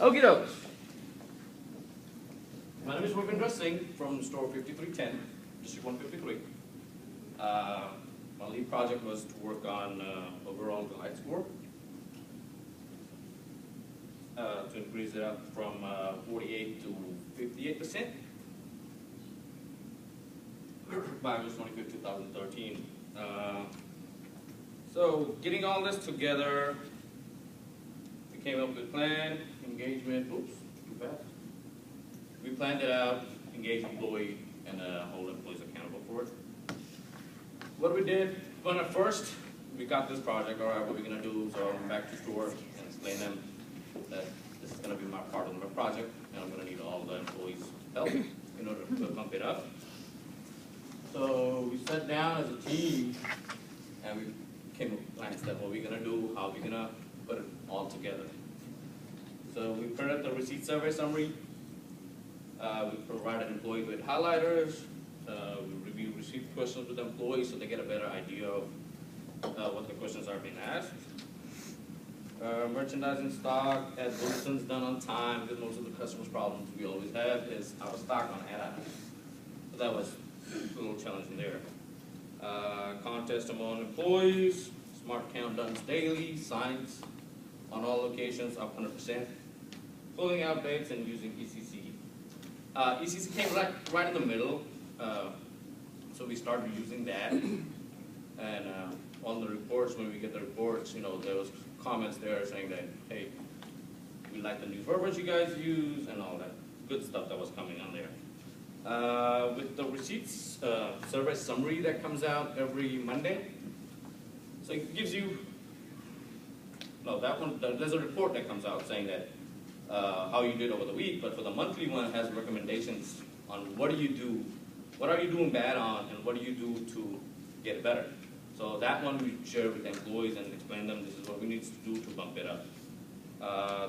Okie doke. My name is Singh from store 5310, District 153. My lead project was to work on overall glide score to increase it up from 48 to 58% by August 25, 2013. So getting all this together, we came up with a plan, engagement, oops, too fast. We planned it out, engaged employee, and hold employees accountable for it. What we did, when at first we got this project, all right, what we're gonna do, so I went back to store and explained them that this is gonna be my part of the project, and I'm gonna need all the employees' help in order to pump it up. So we sat down as a team, and we came up with plans that what we're gonna do, how we're gonna put it all together. So we printed the receipt survey summary. We provided employees with highlighters. We reviewed receipt questions with employees so they get a better idea of what the questions are being asked. Merchandising stock, ad bulletins done on time, because most of the customers' problems we always have is out of stock on ad items. So that was a little challenging there. Contest among employees, smart countdowns daily, signs on all locations up 100%. Pulling out dates and using ECC. ECC came right in the middle, so we started using that. And on the reports, when we get the reports, you know, there was comments there saying that, hey, we like the new verbiage you guys use and all that good stuff that was coming on there. With the receipts survey summary that comes out every Monday, so it gives you, no, that one, there's a report that comes out saying that how you did over the week, but for the monthly one, it has recommendations on what do you do, what are you doing bad on, and what do you do to get it better. So that one we share with the employees and explain them this is what we need to do to bump it up.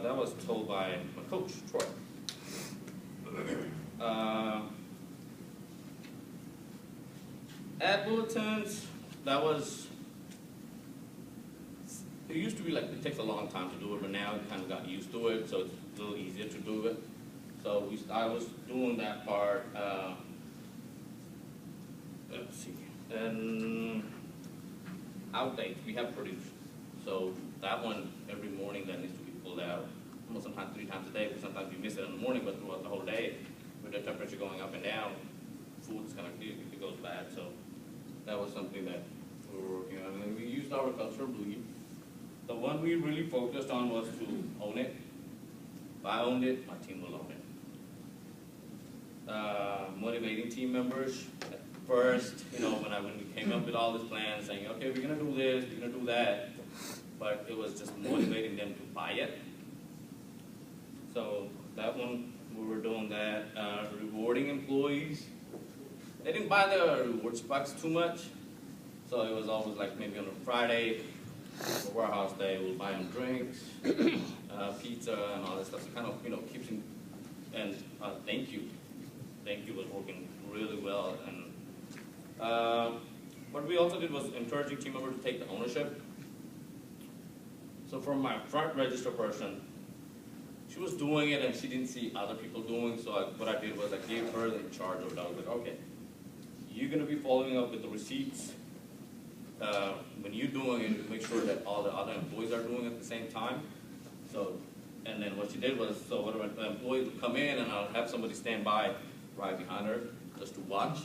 That was told by my coach, Troy. Ad bulletins, that was, it used to be like it takes a long time to do it, but now it kind of got used to it, so it's a little easier to do it. So I was doing that part. Let's see. And outdates, we have produced. So that one, every morning that needs to be pulled out. Almost sometimes 3 times a day, because sometimes we miss it in the morning, but throughout the whole day, with the temperature going up and down, food's kind of, it goes bad. So that was something that we were working on. And then we used our cultural belief. The one we really focused on was to own it. If I owned it, my team will own it. Motivating team members. At first, you know, when we came up with all these plans, saying, okay, we're gonna do this, we're gonna do that, but it was just motivating them to buy it. So that one, we were doing that. Rewarding employees. They didn't buy the rewards box too much, so it was always like maybe on a Friday, or warehouse day, we'll buy them drinks, pizza, and all that stuff. So kind of, you know, keeps them, and thank you. Thank you was working really well. And what we also did was encouraging team members to take the ownership. So from my front register person, she was doing it and she didn't see other people doing, so what I did was I gave her the charge of it. I was like, okay, you're gonna be following up with the receipts. When you're doing it, make sure that all the other employees are doing it at the same time. So, and then what she did was, so whatever the employees would come in, and I'll have somebody stand by right behind her just to watch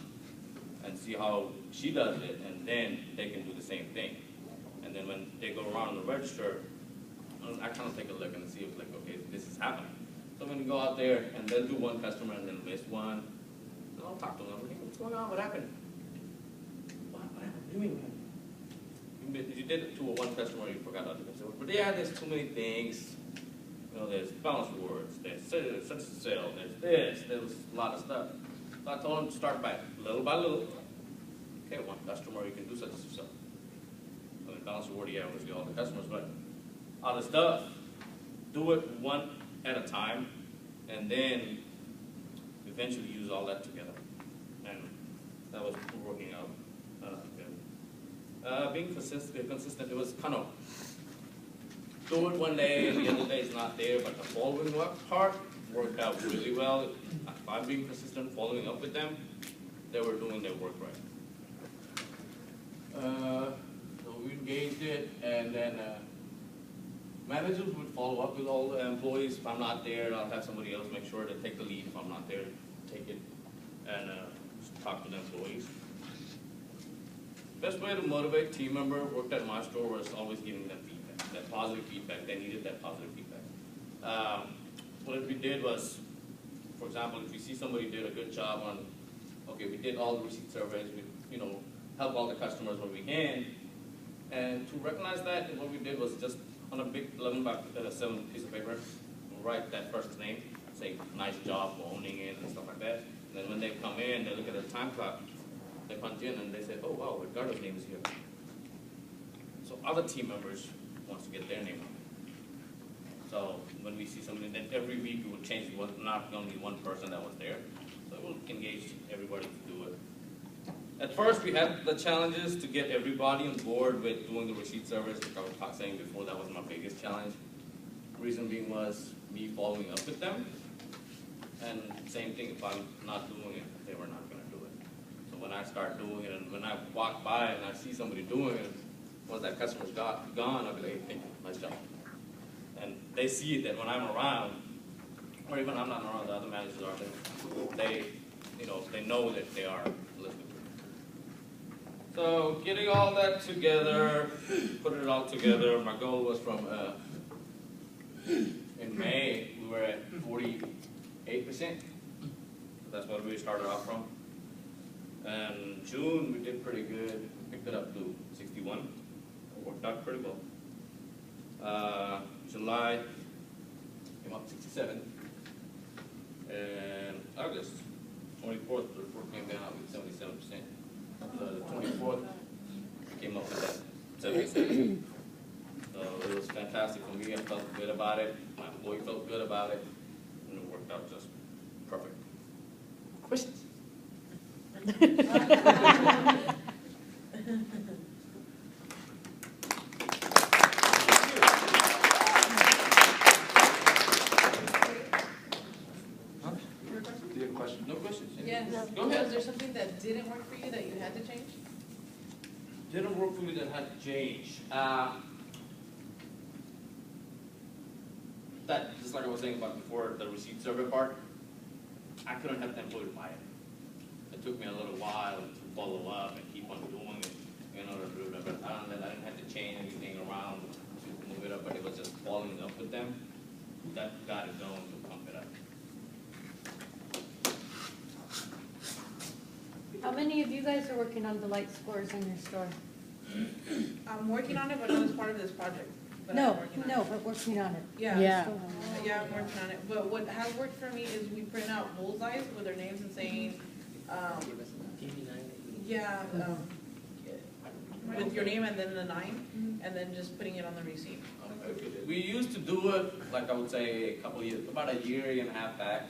and see how she does it, and then they can do the same thing. And then when they go around the register, I kind of take a look and see if, like, okay, this is happening. So when you go out there and they'll do one customer and then miss one, and I'll talk to them. Hey, what's going on? What happened? What happened? What do you mean? You did it to one customer, you forgot other customers. But yeah, there's too many things. You know, there's balance words, there's such a sale, there's a lot of stuff. So I told them to start by little. Okay, one customer, you can do such and such. I mean, balance word, yeah, obviously all the customers, but other stuff, do it one at a time, and then eventually use all that together. And that was working out good. Being consistent, it was kind of do it one day and the other day it's not there, but the following up part worked out really well. By being consistent, following up with them, they were doing their work right. So we engaged it, and then managers would follow up with all the employees. If I'm not there, I'll have somebody else make sure to take the lead. If I'm not there, take it and talk to the employees. Best way to motivate team member worked at my store was always giving them feedback, that positive feedback. They needed that positive feedback. What we did was, for example, if we see somebody did a good job on, okay, we did all the receipt surveys, we, help all the customers where we can, and to recognize that, what we did was just on a big 11 by 7 piece of paper, write that person's name, say nice job for owning it and stuff like that. And then when they come in, they look at the time clock, they punch in and they say, oh wow, Ricardo's name is here. So other team members wants to get their name on it. So when we see something, then every week we will change it, was not only one person that was there. So we'll engage everybody to do it. At first, we had the challenges to get everybody on board with doing the receipt service. Like I was saying before, that was my biggest challenge. Reason being was me following up with them. And same thing, if I'm not doing it, they were not going to do it. So when I start doing it, and when I walk by and I see somebody doing it, once that customer's gone, I'll be like, hey, thank you, nice job. And they see that when I'm around, or even I'm not around, the other managers are there, they know that they are listening. So getting all that together, putting it all together, my goal was from, in May, we were at 48%. That's what we started off from. And June, we did pretty good. Picked it up to 61. It worked out pretty well. July, came up 67. And August, 24th, the report came down with 77%. The 24th came up with that 77. So it was fantastic for me. I felt good about it. My employee felt good about it. And it worked out just perfect. Questions? Do you have a question? No questions? Yes. Go ahead. Was there something that didn't work for you that you had to change? Didn't work for me that had to change. That, just like I was saying about before, the receipt survey part, I couldn't have the employee to buy it. It took me a little while to follow up and keep on doing it in order to do it. But I didn't have to change anything around to move it up, but it was just following up with them. That got it going to pump it up. How many of you guys are working on the light scores in your store? I'm working on it, but not as part of this project. But No, I'm working on no, it. but working on it. Yeah. Yeah. Yeah, I'm working on it. But what has worked for me is we print out bullseyes with their names and saying, with your name and then the 9, and then just putting it on the receipt. We used to do it, like I would say, a couple of years, about a year and a half back,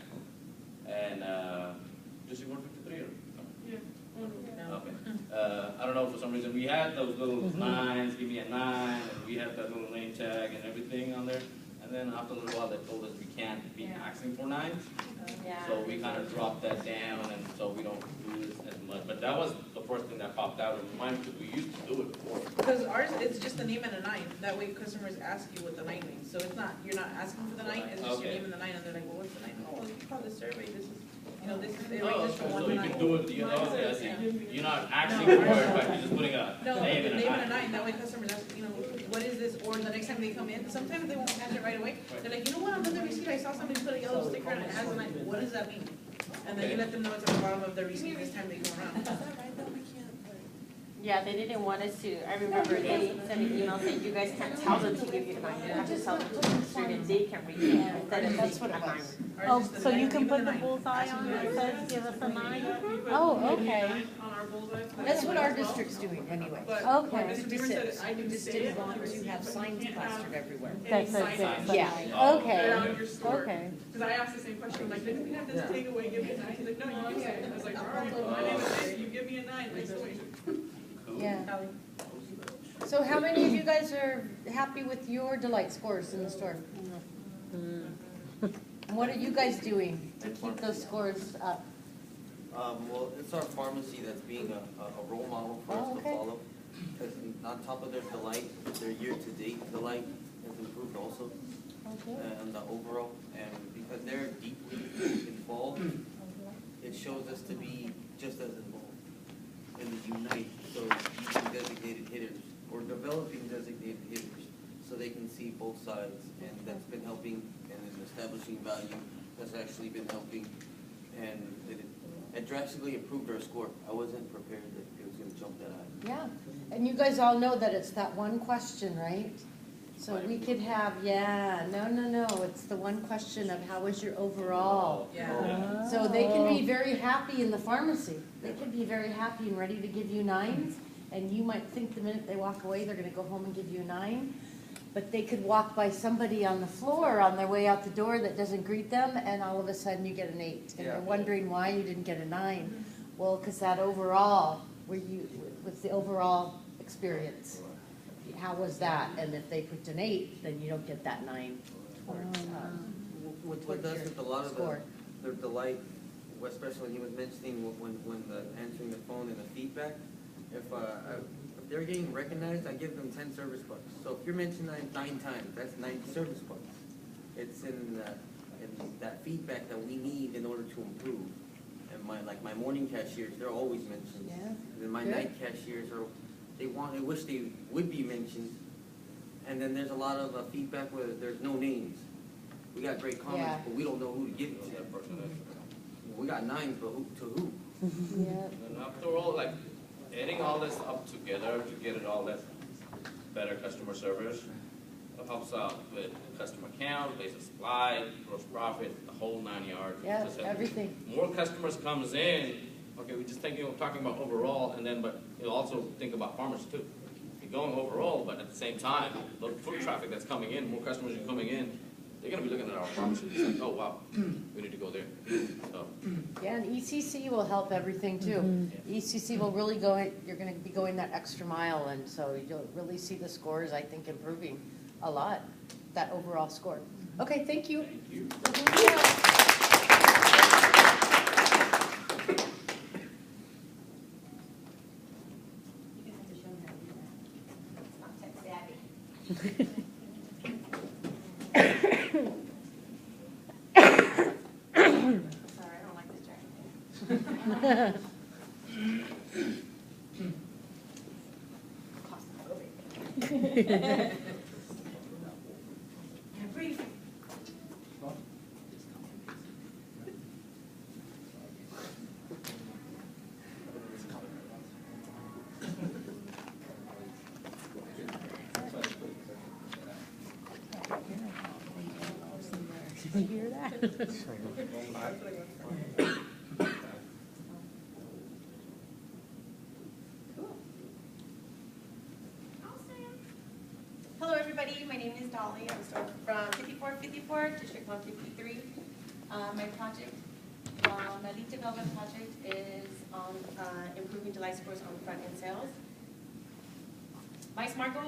and just 153 or Yeah. okay. I don't know, for some reason, we had those little 9s, give me a 9, and we had that little name tag and everything on there. And then after a little while, they told us we can't be asking for 9s. So we kind of dropped that down, and so we don't do this as much. But that was the first thing that popped out of my mind, because we used to do it before. Because ours, it's just the name and a 9. That way customers ask you what the 9 means. So it's not, you're not asking for the 9, it's just your Okay. name and the 9, and they're like, well, what's the 9? Oh, well, you call this survey, this is, this is, they Oh, like this for so 1 you to 9. can do it, you're not asking for it, but you're just putting a No, name the and a name and a 9. 9, that way customers ask, what is this? Or the next time they come in, sometimes they won't catch it right away. They're like, you know what, on the receipt, I saw somebody put a yellow sticker and it has a 9. What does that mean? And then you let them know it's at the bottom of the receipt this time they come around. Yeah, they didn't want us to, I remember they sent an email saying, you guys can't tell them to give you the 9, you have to tell them to make sure that they can read it instead of That's saying what a it 9. was. Ours is the So you name can and put the 9. bullseye on that says, give us a 9? Oh, Oh, okay. On our bullseye. That's what our district's doing anyway. But Okay. Mr. Just Beamer did- said I can just say did it as long on the as you receipt, have but signs can't have plastered everywhere. any That's sign it. on Yeah, Oh, okay, around your store. okay. Because I asked the same question, I'm like, didn't we have this takeaway, give me a 9? He's like, no, you can say it. I was like, all right, my name is Singh, you give me a 9, like, so wait. Yeah. So how many of you guys are happy with your delight scores in the store? And what are you guys doing to keep those scores up? Well, it's our pharmacy that's being a role model for us Oh, to okay. follow. Because on top of their delight, their year-to-date delight has improved also, and the overall. And because they're deeply involved, it shows us to be just as involved in the unite. So using designated hitters or developing designated hitters so they can see both sides. And that's been helping, and in establishing value, that's actually been helping. And it drastically improved our score. I wasn't prepared that it was going to jump that high. Yeah, and you guys all know that it's that one question, right? So we could have, no, it's the one question of how was your overall? Yeah. So they can be very happy in the pharmacy. They can be very happy and ready to give you 9s, and you might think the minute they walk away, they're gonna go home and give you a 9. But they could walk by somebody on the floor on their way out the door that doesn't greet them, and all of a sudden you get an 8. And you're wondering why you didn't get a 9. Well, because that overall, with the overall experience, how was that? And if they put an 8, then you don't get that 9. What does with a lot of Score. their delight, especially when he was mentioning when answering the phone and the feedback, if they're getting recognized, I give them 10 service bucks. So if you're mentioned 9 times, that's 90 service bucks. It's in that feedback that we need in order to improve. And my morning cashiers, they're always mentioned. Yeah. And then my Good. night cashiers they wish they would be mentioned. And then there's a lot of feedback where there's no names. We got great comments, Yeah. but we don't know who to give it to. That person is- We got 9s, but to who? Yeah. And after all, like, adding all this up together to get it all that better customer service, it helps out with customer count, base of supply, gross profit, the whole 9 yards. Yeah, Just have everything. More customers comes in, okay, we just talking about overall, and then, but you also think about farmers too. You're going overall, but at the same time, the foot traffic that's coming in, more customers are coming in, they're gonna be looking at our pharmacy, it's like, oh, wow, we need to go there. So, Yeah, and ECC will help everything too. ECC will really you're gonna be going that extra mile, and so you'll really see the scores, I think, improving a lot, that overall score. Okay, thank you. thank you. You have to show them how to do that. It's not tech savvy. Sorry, I don't like this driving. Yeah, breathe. Did you hear that? Hello, everybody. My name is Dolly. I'm from 5454, District 153. My project, my lead development project is on improving delight scores on front-end sales. My SMART goal